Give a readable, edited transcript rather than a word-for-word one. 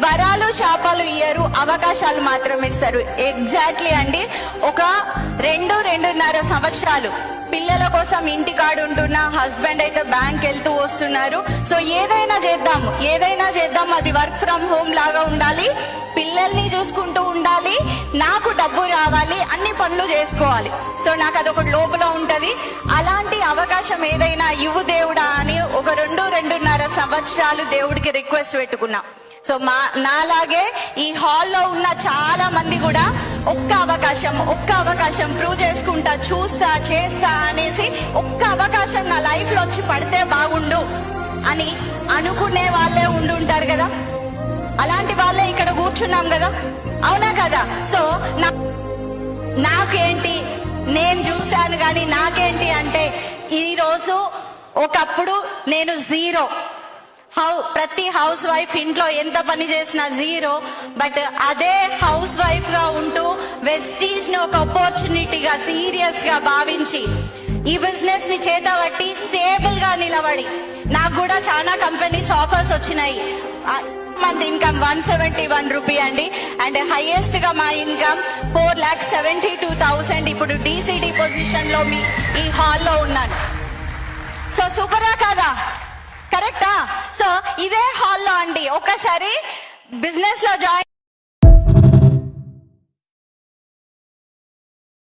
వరాలు శాపాలు ఇయ్యరు, అవకాశాలు మాత్రమే ఇస్తారు. ఎగ్జాక్ట్లీ అండి. ఒక 2-2.5 సంవత్సరాలు పిల్లల కోసం ఇంటికాడు ఉంటున్న హస్బెండ్ అయితే బ్యాంక్ వెళ్తూ వస్తున్నారు. సో ఏదైనా చేద్దాం, అది వర్క్ ఫ్రమ్ హోమ్ లాగా ఉండాలి, పిల్లల్ని చూసుకుంటూ ఉండాలి, నాకు డబ్బు రావాలి, అన్ని పనులు చేసుకోవాలి. సో నాకు అదొక లోపల ఉంటది. అలాంటి అవకాశం ఏదైనా ఇవ్వు దేవుడా అని ఒక 2-2.5 సంవత్సరాలు దేవుడికి రిక్వెస్ట్ పెట్టుకున్నా. సో నాలాగే ఈ హాల్లో ఉన్న చాలా మంది కూడా ఒక్క అవకాశం ప్రూవ్ చేసుకుంటా, చూస్తా, చేస్తా అనేసి ఒక్క అవకాశం నా లైఫ్ లో వచ్చి పడితే బాగుండు అని అనుకునే వాళ్ళే ఉండుంటారు కదా. అలాంటి వాళ్ళే ఇక్కడ కూర్చున్నాం కదా, అవునా కదా? సో నాకేంటి, నేను చూశాను కానీ నాకేంటి అంటే, ఈరోజు ఒకప్పుడు నేను జీరో, ప్రతి హౌస్ వైఫ్ ఇంట్లో ఎంత పని చేసినా జీరో. బట్ అదే హౌస్ వైఫ్ గా ఉంటూ వెస్టీజ్ ని ఒక ఆపర్చునిటీగా సీరియస్ గా భావించి ఈ బిజినెస్ ని చేతబట్టి స్టేబుల్ గా నిలబడి, నాకు కూడా చాలా కంపెనీస్ ఆఫర్స్ వచ్చినాయి. మంత్ ఇన్కమ్ 171 రూపీ అండి. అండ్ హైయెస్ట్ గా మా ఇన్కమ్ 4,72,000. ఇప్పుడు DCD పొజిషన్ లో ఈ హాల్లో ఉన్నాను. సో సూపరా కాదా? కరెక్టా? సో ఇదే హాల్లో అండి ఒకసారి బిజినెస్ లో జాయిన్